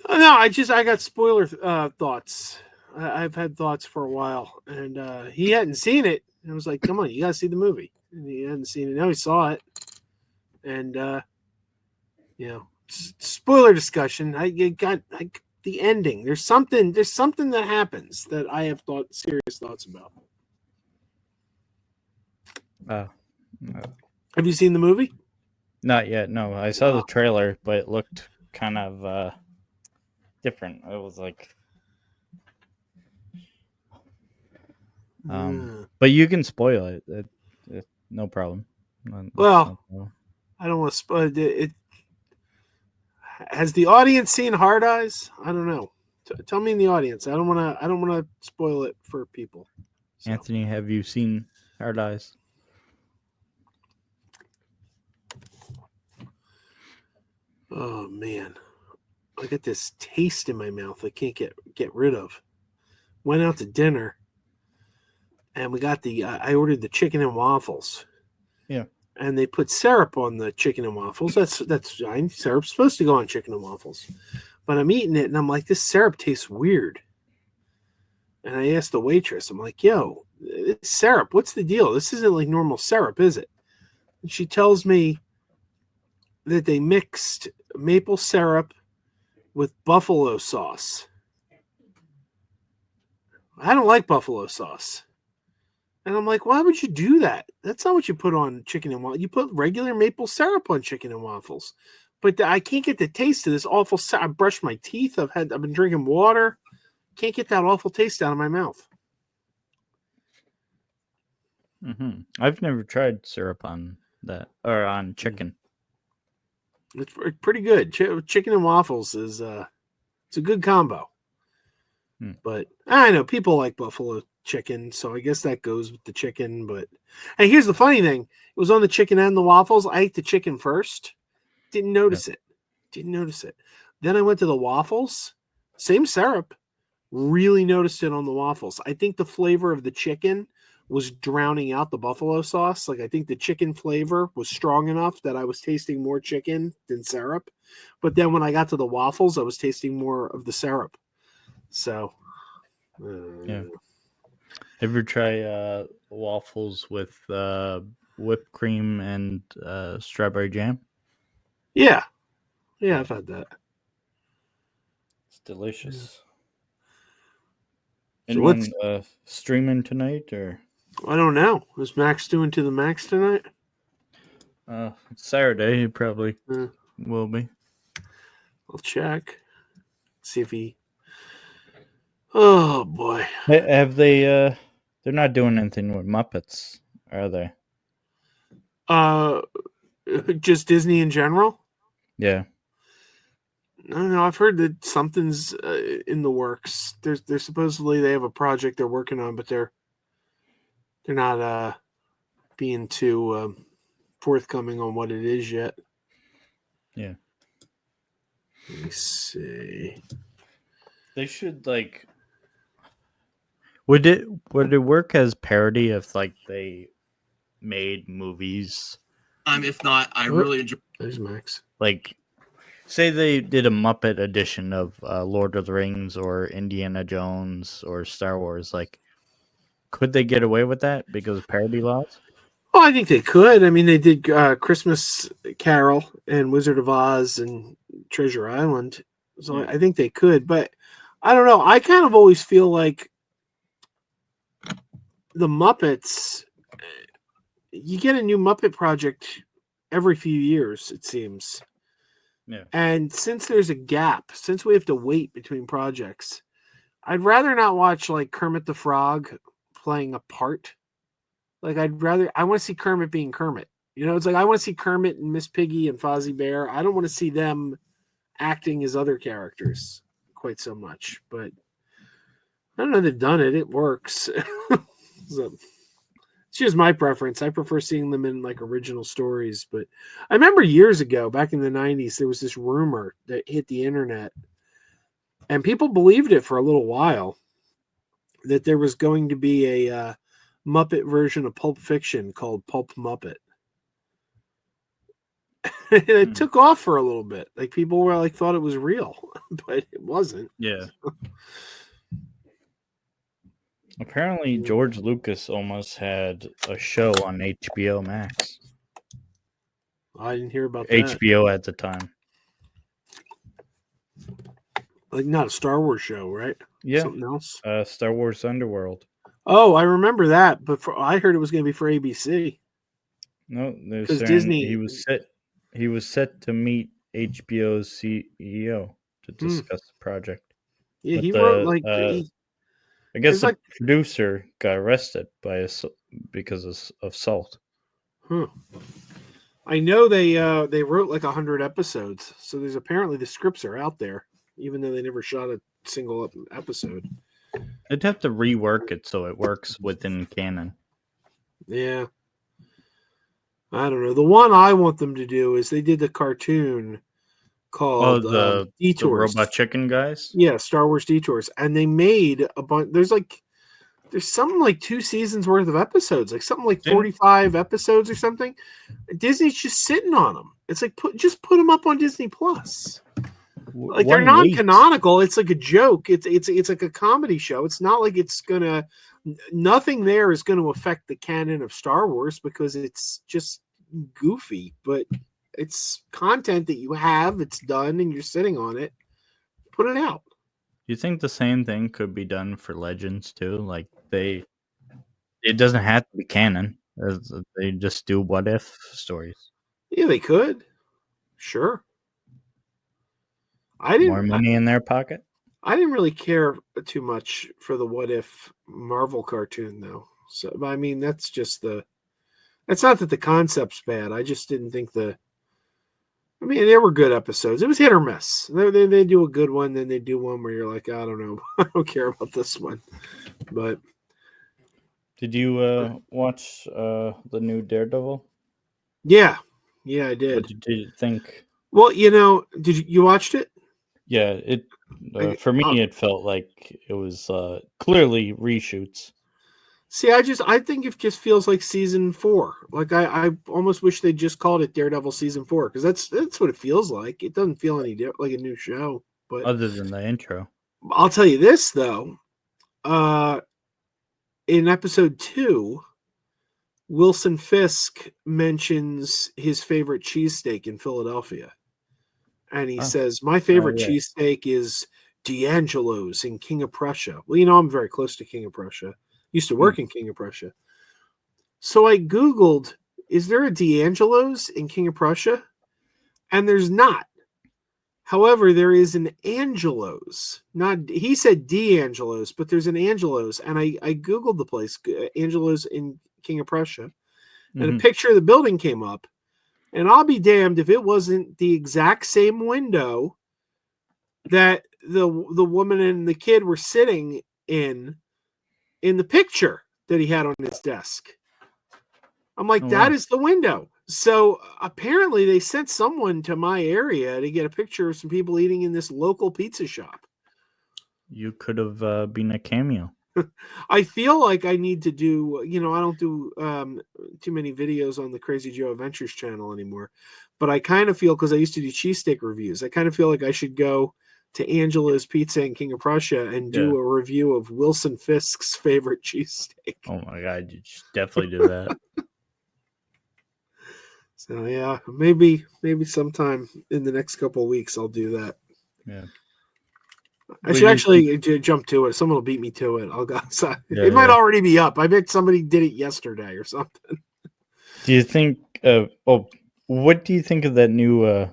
No, I got spoiler thoughts. I've had thoughts for a while, and he hadn't seen it. And I was like, "Come on, you gotta see the movie." And he hadn't seen it. Now he saw it, and spoiler discussion. I got the ending. There's something that happens that I have serious thoughts about. Have you seen the movie? Not yet. No, I saw the trailer, but it looked kind of different. It was like, but you can spoil it. No problem. Well, I don't want to spoil it. Has the audience seen Hard Eyes? I don't know. Tell me in the audience. I don't want to spoil it for people. So. Anthony, have you seen Hard Eyes? Oh man, I got this taste in my mouth I can't get rid of. Went out to dinner, and we got I ordered the chicken and waffles. Yeah. And they put syrup on the chicken and waffles. That's fine. Syrup's supposed to go on chicken and waffles. But I'm eating it, and I'm like, this syrup tastes weird. And I asked the waitress, I'm like, yo, it's syrup. What's the deal? This isn't like normal syrup, is it? And she tells me that they mixed maple syrup with buffalo sauce. I don't like buffalo sauce. And I'm like, why would you do that? That's not what you put on chicken and waffles. You put regular maple syrup on chicken and waffles. But I can't get the taste of this awful syrup. I brushed my teeth. I've been drinking water. Can't get that awful taste out of my mouth. Mm-hmm. I've never tried syrup on that or on chicken. It's pretty good. Chicken and waffles is it's a good combo. But I know people like buffalo chicken, so I guess that goes with the chicken. But and here's the funny thing: it was on the chicken and the waffles. I ate the chicken first, didn't notice it. Then I went to the waffles, same syrup, really noticed it on the waffles. I think the flavor of the chicken was drowning out the buffalo sauce. Like I think the chicken flavor was strong enough that I was tasting more chicken than syrup. But then when I got to the waffles, I was tasting more of the syrup. So, yeah. Ever try waffles with whipped cream and strawberry jam? Yeah, I've had that. It's delicious. Yeah. Anyone streaming tonight, or I don't know. Is Max doing To the Max tonight? It's Saturday. He probably will be. I'll check. See if he. Oh boy. Have they? They're not doing anything with Muppets, are they? Just Disney in general. Yeah. No, I've heard that something's in the works. They're supposedly they have a project they're working on, but they're not being too forthcoming on what it is yet. Yeah. Let me see. They should like. Would it work as parody if like they made movies? If not, I really enjoy. There's Max. Like, say they did a Muppet edition of Lord of the Rings or Indiana Jones or Star Wars. Like, could they get away with that because of parody laws? Well, I think they could. I mean, they did Christmas Carol and Wizard of Oz and Treasure Island. So I think they could. But I don't know. I kind of always feel like the Muppets, you get a new Muppet project every few years, it seems. Yeah. And since there's a gap, since we have to wait between projects, I'd rather not watch like Kermit the Frog playing a part. Like I want to see Kermit being Kermit. You know, it's like I want to see Kermit and Miss Piggy and Fozzie Bear. I don't want to see them acting as other characters quite so much. But I don't know, they've done it. It works. So, it's just my preference. I prefer seeing them in like original stories. But I remember years ago, back in the 90s, there was this rumor that hit the internet. And people believed it for a little while, that there was going to be a Muppet version of Pulp Fiction called Pulp Muppet. It took off for a little bit. Like people were like thought it was real, but it wasn't. Yeah. Apparently, George Lucas almost had a show on HBO Max. I didn't hear about that. HBO at the time. Like not a Star Wars show, right? Yeah. Something else. Star Wars Underworld. Oh, I remember that, but I heard it was going to be for ABC. No, Because saying Disney. He was set to meet HBO's CEO to discuss the project. Yeah, But he wrote like. I guess the like, producer got arrested because of salt. Huh. I know they wrote like 100 episodes, so there's apparently the scripts are out there, even though they never shot a single episode. They'd have to rework it so it works within canon. Yeah. I don't know. The one I want them to do is they did the cartoon called the Detours. Robot Chicken guys? Yeah, Star Wars Detours. And they made a bunch. There's something like 2 seasons worth of episodes, like something like 45 episodes or something. Disney's just sitting on them. It's like just put them up on Disney Plus. Like they're non-canonical. It's like a joke. It's like a comedy show. It's not like it's gonna. Nothing there is going to affect the canon of Star Wars because it's just goofy. But it's content that you have. It's done, and you're sitting on it. Put it out. Do you think the same thing could be done for Legends too? Like it doesn't have to be canon. They just do what if stories. Yeah, they could. Sure. More money in their pocket. I didn't really care too much for the What If Marvel cartoon though. So I mean, that's just It's not that the concept's bad. I just didn't think I mean, there were good episodes. It was hit or miss. They do a good one, then they do one where you're like, I don't know, I don't care about this one. But did you watch the new Daredevil? Yeah, I did. What did you think? Well, did you watched it? Yeah, for me it felt like it was clearly reshoots. See, I think it just feels like season 4. Like I almost wish they just called it Daredevil season 4 because that's what it feels like. It doesn't feel any like a new show. But other than the intro, I'll tell you this though. In episode 2, Wilson Fisk mentions his favorite cheesesteak in Philadelphia, and he says, "My favorite cheesesteak is D'Angelo's in King of Prussia." Well, I'm very close to King of Prussia. Used to work in King of Prussia. So I Googled, is there a D'Angelo's in King of Prussia? And there's not. However, there is an Angelo's. He said D'Angelo's, but there's an Angelo's. And I Googled the place, Angelo's in King of Prussia. And a picture of the building came up. And I'll be damned if it wasn't the exact same window that the woman and the kid were sitting in the picture that he had on his desk. I'm like, that is the window. So apparently they sent someone to my area to get a picture of some people eating in this local pizza shop. You could have been a cameo. I feel like I need to do, I don't do too many videos on the Krazy Joe Adventures channel anymore, but I kind of feel, because I used to do cheesesteak reviews, I kind of feel like I should go to Angela's Pizza in King of Prussia and do a review of Wilson Fisk's favorite cheesesteak. Oh my God, you should definitely do that. So yeah, maybe sometime in the next couple of weeks I'll do that. Yeah. I should actually jump to it. Someone will beat me to it. I'll go. It might already be up. I bet somebody did it yesterday or something. Do you think? What do you think of that new?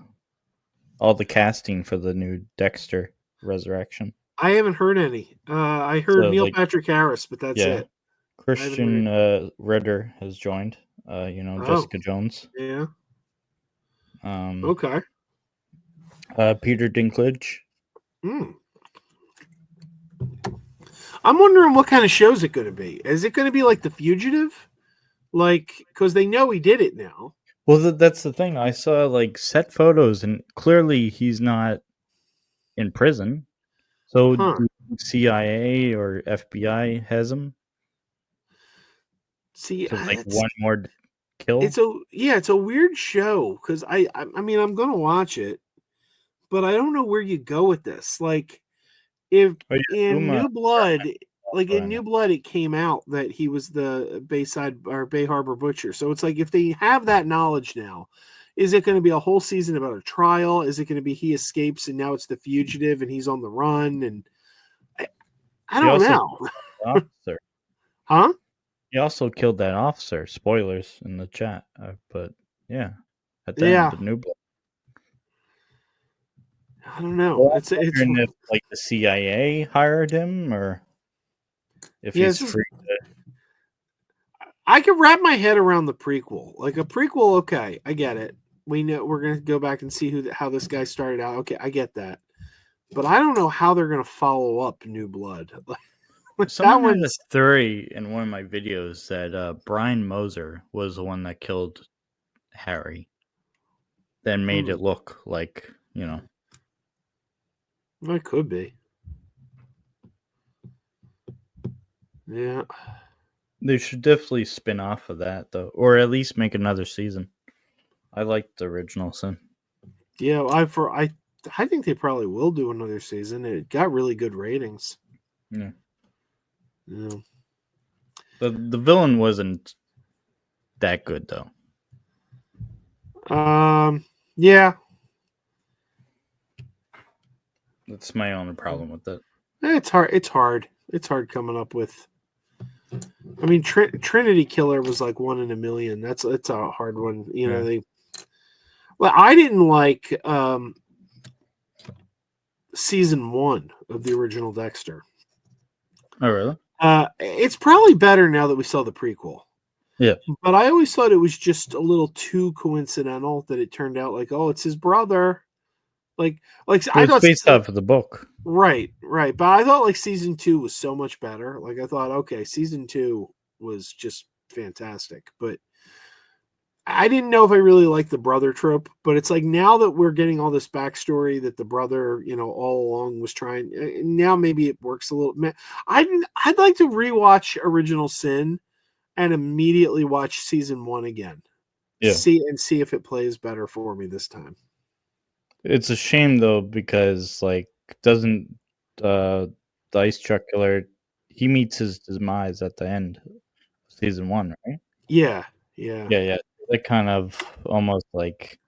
All the casting for the new Dexter Resurrection. I haven't heard any. I heard Neil Patrick Harris, but that's it. Christian Ritter has joined. Jessica Jones. Yeah. Okay. Peter Dinklage. I'm wondering what kind of show is it going to be. Is it going to be like The Fugitive? Like, because they know he did it now. Well, that's the thing. I saw set photos, and clearly he's not in prison. So CIA or FBI has him. See, one more kill? it's a weird show because I mean I'm gonna watch it, but I don't know where you go with this. Like if Oh, yeah, in Uma New Blood, like in in New it. Blood, it came out that he was the Bayside or Bay Harbor Butcher. So it's like if they have that knowledge now, is it going to be a whole season about a trial? Is it going to be he escapes and now it's the fugitive and he's on the run? And I He don't also know, killed the officer. huh? He also killed that officer. Spoilers in the chat. But yeah, at the Yeah, end, the new blood. I don't know. Well, It's I'm wondering if like the CIA hired him or if yeah. he's This is free. I can wrap my head around the prequel. Like a prequel, okay, I get it. We know we're gonna go back and see how this guy started out. Okay, I get that, but I don't know how they're gonna follow up New Blood. Like, that Someone had a one's theory in one of my videos that Brian Moser was the one that killed Harry, then made it look like, it could be. Yeah, they should definitely spin off of that though, or at least make another season. I liked the original Sin. yeah. I think they probably will do another season. It got really good ratings. Yeah. Yeah. The villain wasn't that good though. Yeah. That's my only problem with it. It's hard. It's hard. It's hard coming up with. I mean, Trinity Killer was like 1 in a million. It's a hard one. You know, Yeah. Well, I didn't like season 1 of the original Dexter. Oh really? It's probably better now that we saw the prequel. Yeah. But I always thought it was just a little too coincidental that it turned out like, oh, it's his brother. Like I It's thought based off of the book. Right. But I thought like season 2 was so much better. Like I thought, okay, season 2 was just fantastic. But I didn't know if I really liked the brother trope. But it's like now that we're getting all this backstory that the brother, all along was trying. Now maybe it works a little. I'd like to rewatch Original Sin and immediately watch season 1 again. Yeah. See if it plays better for me this time. It's a shame though because like doesn't the Ice Truck Killer, he meets his demise at the end of season 1, right? Yeah. Yeah. That kind of almost like,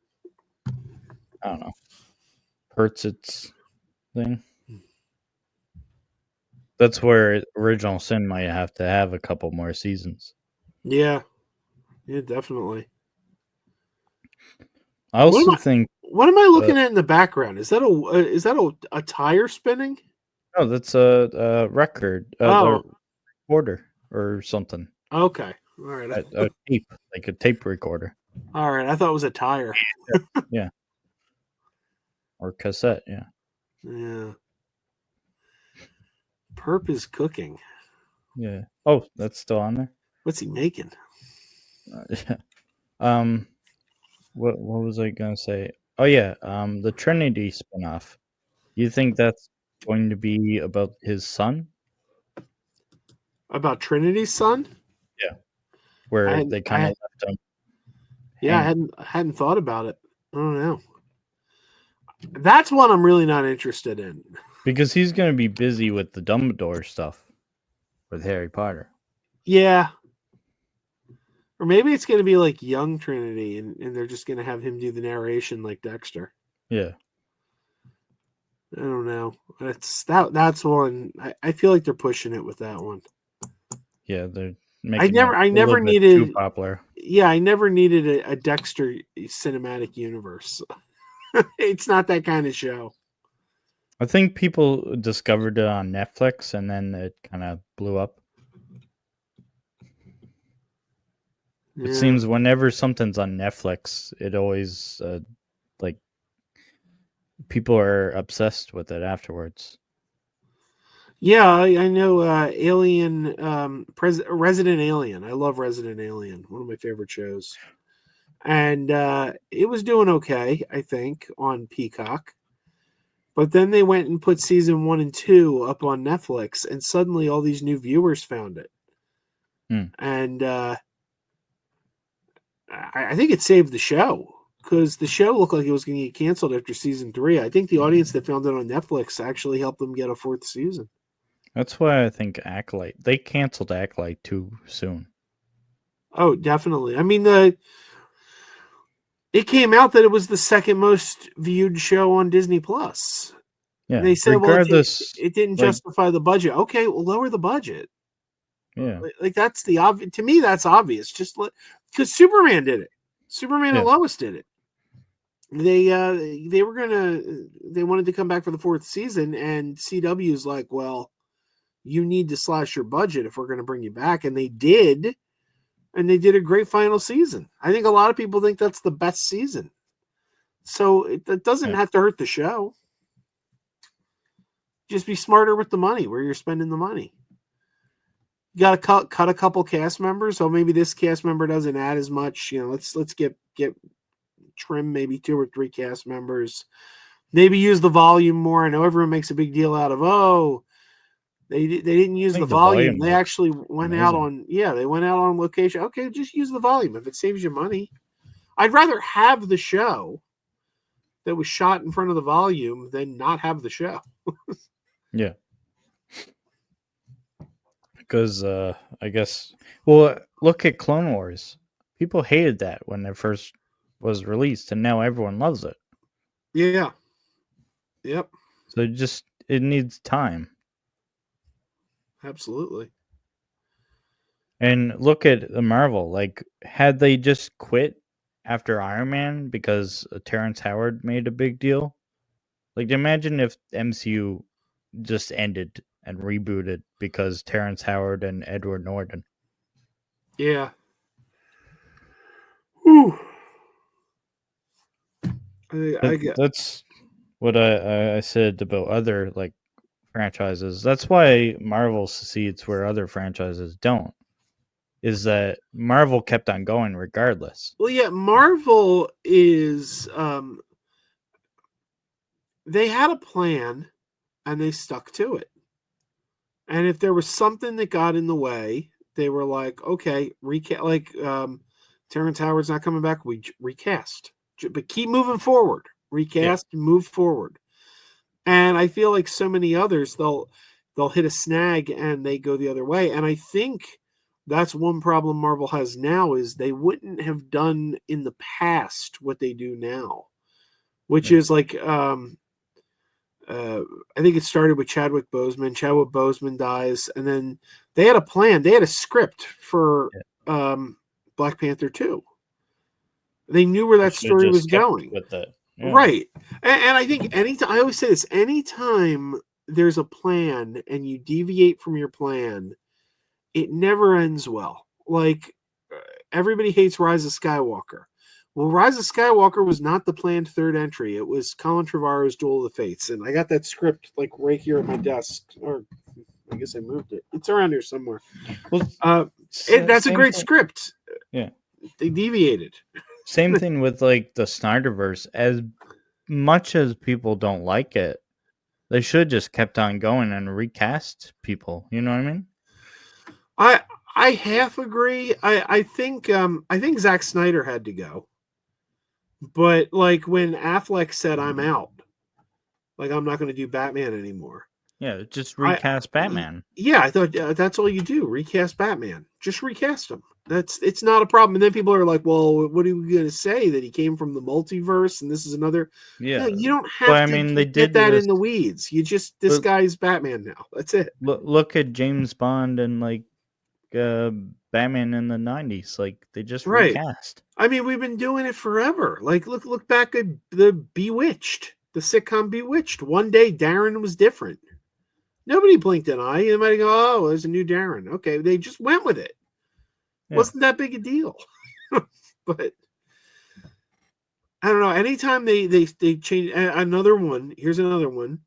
I don't know, hurts its thing. That's where Original Sin might have to have a couple more seasons. Yeah, definitely. I also think. What am I looking at in the background? Is that a tire spinning? No, that's a record, Oh, the recorder or something. okay. All right. A tape, like a tape recorder. All right. I thought it was a tire. Yeah. Or cassette, yeah. Yeah. Perp is cooking. Yeah. Oh, that's still on there? What's he making? What was I gonna say? Oh yeah, the Trinity spinoff. You think that's going to be about his son? About Trinity's son? Yeah. Where they kind of left him. Yeah, I hadn't thought about it. I don't know. That's one I'm really not interested in. Because he's gonna be busy with the Dumbledore stuff with Harry Potter. Yeah. Or maybe it's going to be like young Trinity and they're just going to have him do the narration like Dexter. Yeah. I don't know. That's one. I feel like they're pushing it with that one. Yeah, they're making I never needed too popular. Yeah, I never needed a Dexter cinematic universe. It's not that kind of show. I think people discovered it on Netflix and then it kind of blew up. Yeah. It seems whenever something's on Netflix, it always like people are obsessed with it afterwards. Yeah, I know Alien, Resident Alien. I love Resident Alien. One of my favorite shows. And it was doing okay, I think, on Peacock. But then they went and put season 1 and 2 up on Netflix, and suddenly all these new viewers found it. And I think it saved the show because the show looked like it was going to get canceled after season 3. I think the audience that found it on Netflix actually helped them get a 4th season. That's why I think Acolyte. They canceled Acolyte too soon. Oh, definitely. I mean, it came out that it was the second most viewed show on Disney Plus. Yeah. They said, regardless, it didn't like, justify the budget. Okay, well, lower the budget. Yeah. Like that's the obvious. To me, that's obvious. Just because Superman did it. Superman and Lois did it. They wanted to come back for the 4th season, and CW's like, well, you need to slash your budget if we're going to bring you back, and they did, and they did a great final season. I think a lot of people think that's the best season, so it doesn't have to hurt the show. Just be smarter with the money where you're spending the money. You got to cut a couple cast members, so maybe this cast member doesn't add as much. Let's get trim maybe 2 or 3 cast members. Maybe use the volume more. I know everyone makes a big deal out of they didn't use the volume. They actually went out on they went out on location. Okay, just use the volume if it saves you money. I'd rather have the show that was shot in front of the volume than not have the show. Yeah. Because I guess, well, look at Clone Wars. People hated that when it first was released, and now everyone loves it. Yeah. Yep. So it needs time. Absolutely. And look at the Marvel. Like, had they just quit after Iron Man because Terrence Howard made a big deal? Like, imagine if MCU just ended and rebooted because Terrence Howard and Edward Norton. Yeah. Whew. That's what I said about other like franchises. That's why Marvel succeeds where other franchises don't. Is that Marvel kept on going regardless. Well, yeah, Marvel is they had a plan and they stuck to it. And if there was something that got in the way, they were like, okay, recast. Like Terrence Howard's not coming back, we recast. But keep moving forward. Recast, move forward. And I feel like so many others, they'll hit a snag and they go the other way. And I think that's one problem Marvel has now is they wouldn't have done in the past what they do now, which is like I think it started with Chadwick Boseman. Chadwick Boseman dies, and then they had a plan. They had a script for Black Panther 2. They knew where that story was going. With that. Yeah. Right. And I think anytime, I always say this, anytime there's a plan and you deviate from your plan, it never ends well. Like, everybody hates Rise of Skywalker. Well, Rise of Skywalker was not the planned third entry. It was Colin Trevorrow's Duel of the Fates. And I got that script like right here at my desk. Or I guess I moved it. It's around here somewhere. Well, that's a great script. Yeah. They deviated. Same thing with like the Snyderverse. As much as people don't like it, they should just kept on going and recast people. You know what I mean? I half agree. I think Zack Snyder had to go. But like when Affleck said I'm out, like I'm not going to do Batman anymore. Yeah, just recast Batman. Yeah, I thought that's all you do. Recast Batman. Just recast him. It's not a problem. And then people are like, well, what are we going to say? That he came from the multiverse and this is another? Yeah. No, you don't have to get that in the weeds. You just, this guy's Batman now. That's it. Look at James Bond and like Batman in the 90s. Like they just recast. I mean, we've been doing it forever. Like look back at the Bewitched, the sitcom Bewitched. One day Darren was different. Nobody blinked an eye. Anybody go, oh, there's a new Darren. Okay, they just went with it. Yeah. Wasn't that big a deal. But I don't know. Anytime they change another one, here's another one.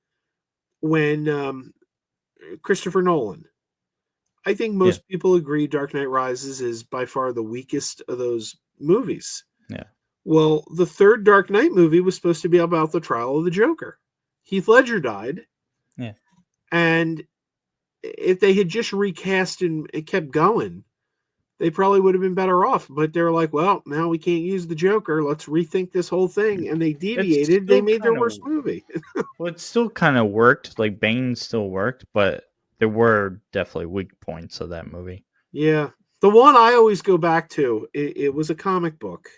When Christopher Nolan, I think most people agree Dark Knight Rises is by far the weakest of those movies. Yeah. Well, the third Dark Knight movie was supposed to be about the trial of the Joker. Heath Ledger died. Yeah. And if they had just recast and it kept going, they probably would have been better off. But they're like, well, now we can't use the Joker. Let's rethink this whole thing. And they deviated. They made their worst movie. Well, it still kind of worked. Like Bane still worked, but there were definitely weak points of that movie. Yeah. The one I always go back to, it was a comic book.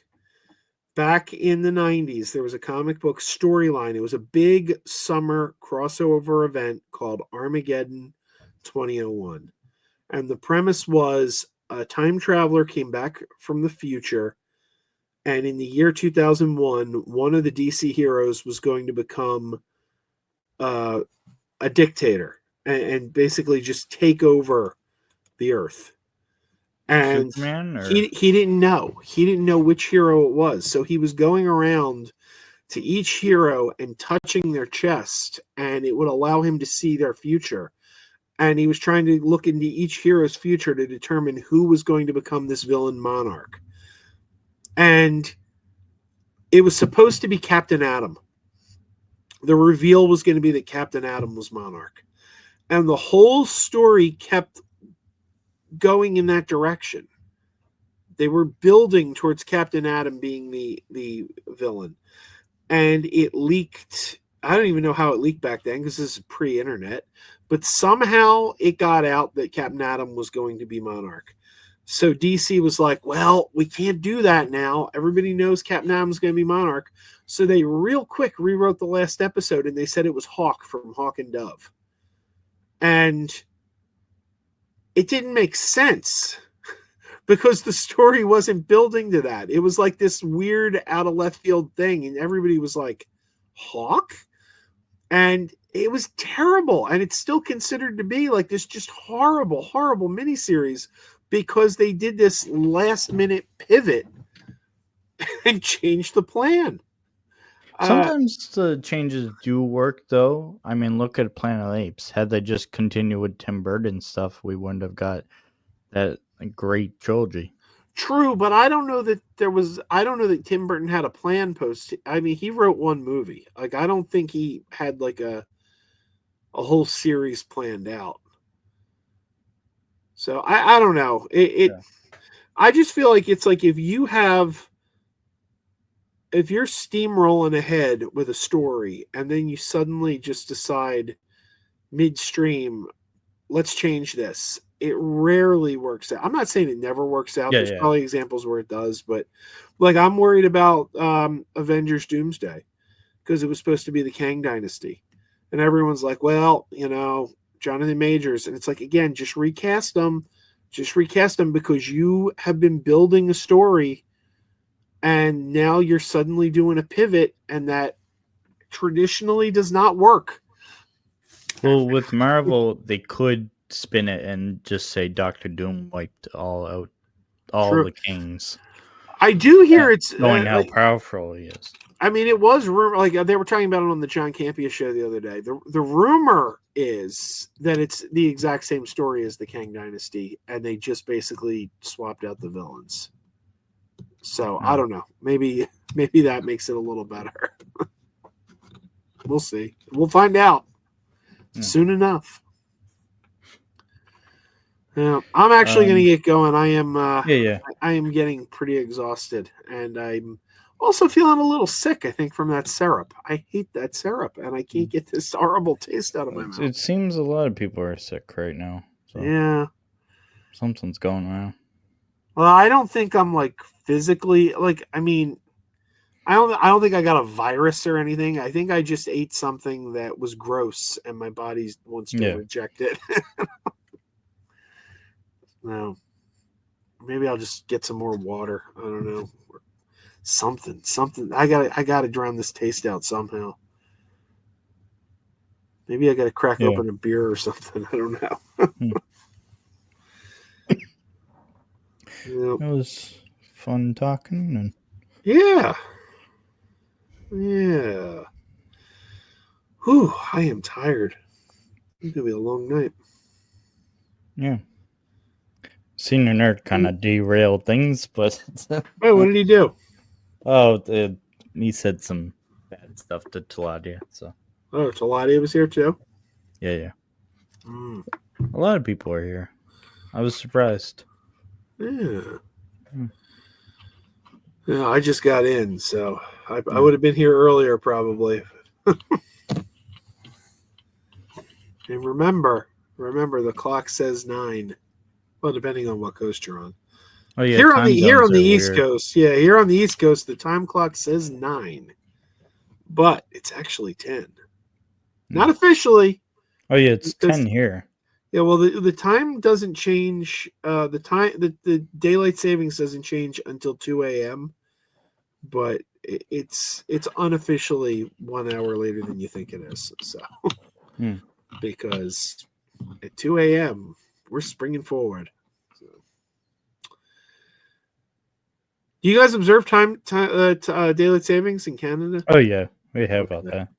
Back in the 90s, there was a comic book storyline. It was a big summer crossover event called Armageddon 2001. And the premise was a time traveler came back from the future. And in the year 2001, one of the DC heroes was going to become a dictator and basically just take over the earth. And Superman, or he didn't know. He didn't know which hero it was. So he was going around to each hero and touching their chest, and it would allow him to see their future. And he was trying to look into each hero's future to determine who was going to become this villain monarch. And it was supposed to be Captain Atom. The reveal was going to be that Captain Atom was monarch. And the whole story kept going in that direction. They were building towards Captain Atom being the villain. And it leaked. I don't even know how it leaked back then because this is pre-internet. But somehow it got out that Captain Atom was going to be monarch. So DC was like, well, we can't do that now. Everybody knows Captain Atom's going to be monarch. So they real quick rewrote the last episode and they said it was Hawk from Hawk and Dove. And it didn't make sense because the story wasn't building to that. It was like this weird out of left field thing. And everybody was like, Hawk? And it was terrible. And it's still considered to be like this just horrible, horrible miniseries because they did this last minute pivot and changed the plan. Sometimes the changes do work, though. I mean, look at Planet of the Apes. Had they just continued with Tim Burton stuff, we wouldn't have got that great trilogy. True, but I don't know that Tim Burton had a plan post. I mean, he wrote one movie. Like, I don't think he had like a whole series planned out. So I don't know. I just feel like it's like if you're steamrolling ahead with a story and then you suddenly just decide midstream, let's change this. It rarely works out. I'm not saying it never works out. There's probably examples where it does, but like I'm worried about Avengers Doomsday because it was supposed to be the Kang Dynasty. And everyone's like, well, Jonathan Majors. And it's like, again, just recast them. Just recast them because you have been building a story and now you're suddenly doing a pivot and that traditionally does not work. Well, with Marvel, they could spin it and just say Doctor Doom wiped all the kings. I do hear it's knowing how powerful he is. I mean, it was rumor, like they were talking about it on the John Campea show the other day. The rumor is that it's the exact same story as the Kang Dynasty, and they just basically swapped out the villains. So I don't know. Maybe that makes it a little better. We'll see. We'll find out soon enough. Yeah, I'm actually going to get going. I am. I am getting pretty exhausted, and I'm also feeling a little sick. I think from that syrup. I hate that syrup, and I can't get this horrible taste out of my mouth. It seems a lot of people are sick right now. So yeah, something's going around. Well, I don't think I'm like physically like. I mean, I don't think I got a virus or anything. I think I just ate something that was gross, and my body wants to reject it. No, maybe I'll just get some more water. I don't know, something. I gotta drown this taste out somehow. Maybe I gotta crack open a beer or something. I don't know. It was fun talking and yeah. Whew, I am tired. It's gonna be a long night. Yeah. Senior Nerd kind of derailed things, but wait, what did he do? Oh, he said some bad stuff to Taladia. So Taladia was here too. Yeah. A lot of people are here. I was surprised. Yeah. Hmm. Yeah, I just got in, so I Yeah. would have been here earlier probably. And remember, the clock says 9. Well, depending on what coast you're on. Oh yeah, Here on time the zones are East weird. Coast, here on the East Coast, the time clock says 9, but it's actually 10. Not officially, Oh yeah, it's because 10 here. yeah, well the time doesn't change. The daylight savings doesn't change until 2 a.m. But it's unofficially 1 hour later than you think it is. So Hmm. because at 2 a.m. we're springing forward. So. Do you guys observe daylight savings in Canada? Oh yeah, we have all Okay. that.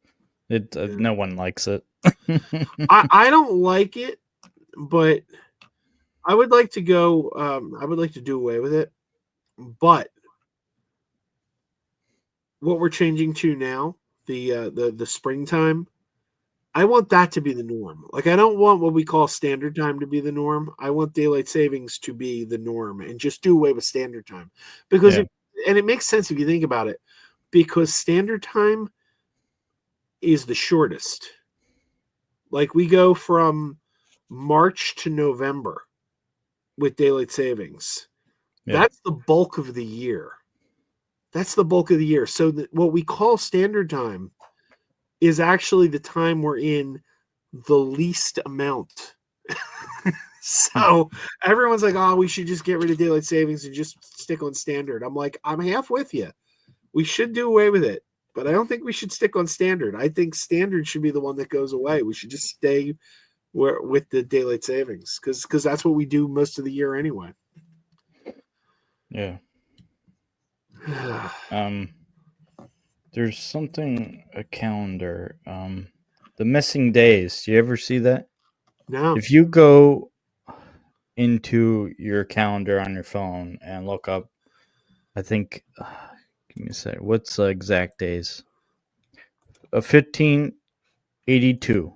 It Yeah. no one likes it. I don't like it, but I would like to go. I would like to do away with it. But what we're changing to now, the springtime, I want that to be the norm. Like I don't want what we call standard time to be the norm. I want daylight savings to be the norm and just do away with standard time because Yeah. it makes sense if you think about it because standard time is the shortest. Like we go from March to November with daylight savings. Yeah. That's the bulk of the year. So what we call standard time is actually the time we're in the least amount. So everyone's like, oh, we should just get rid of daylight savings and just stick on standard. I'm like, I'm half with you. We should do away with it, but I don't think we should stick on standard. I think standard should be the one that goes away. We should just stay with the daylight savings because that's what we do most of the year anyway. Yeah. There's something, a calendar. The missing days. Do you ever see that? No. If you go into your calendar on your phone and look up, I think, give me a sec. What's the exact days? 1582.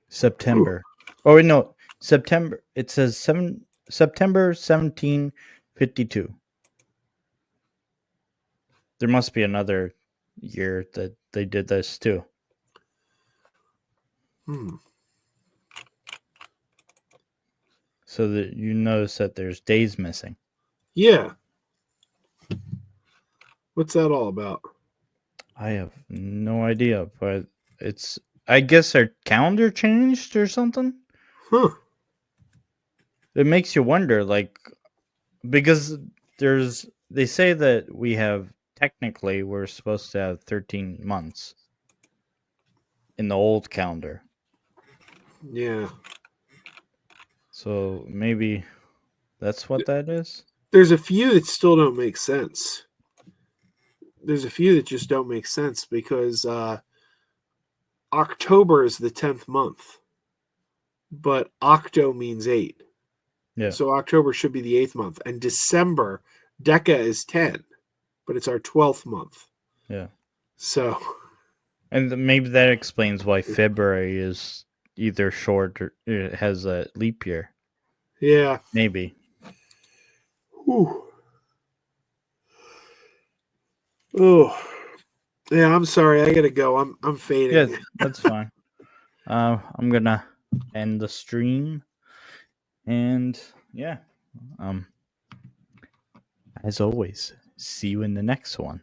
September. Oh wait, no, September. It says September 1752. There must be another year that they did this too. So that you notice that there's days missing. Yeah. What's that all about? I have no idea, but it's, I guess our calendar changed or something. Huh. It makes you wonder, like, because they say that we have, technically we're supposed to have 13 months in the old calendar. Yeah. So maybe that's what that is. There's a few that still don't make sense. There's a few that just don't make sense because October is the 10th month, but octo means 8. Yeah. So October should be the 8th month. And December, Deca is 10, but it's our 12th month. Yeah. So. And maybe that explains why February is either short or it has a leap year. Yeah. Maybe. Whew. Oh. Yeah, I'm sorry. I gotta go. I'm fading. Yeah, that's fine. I'm gonna end the stream, and yeah, as always, see you in the next one.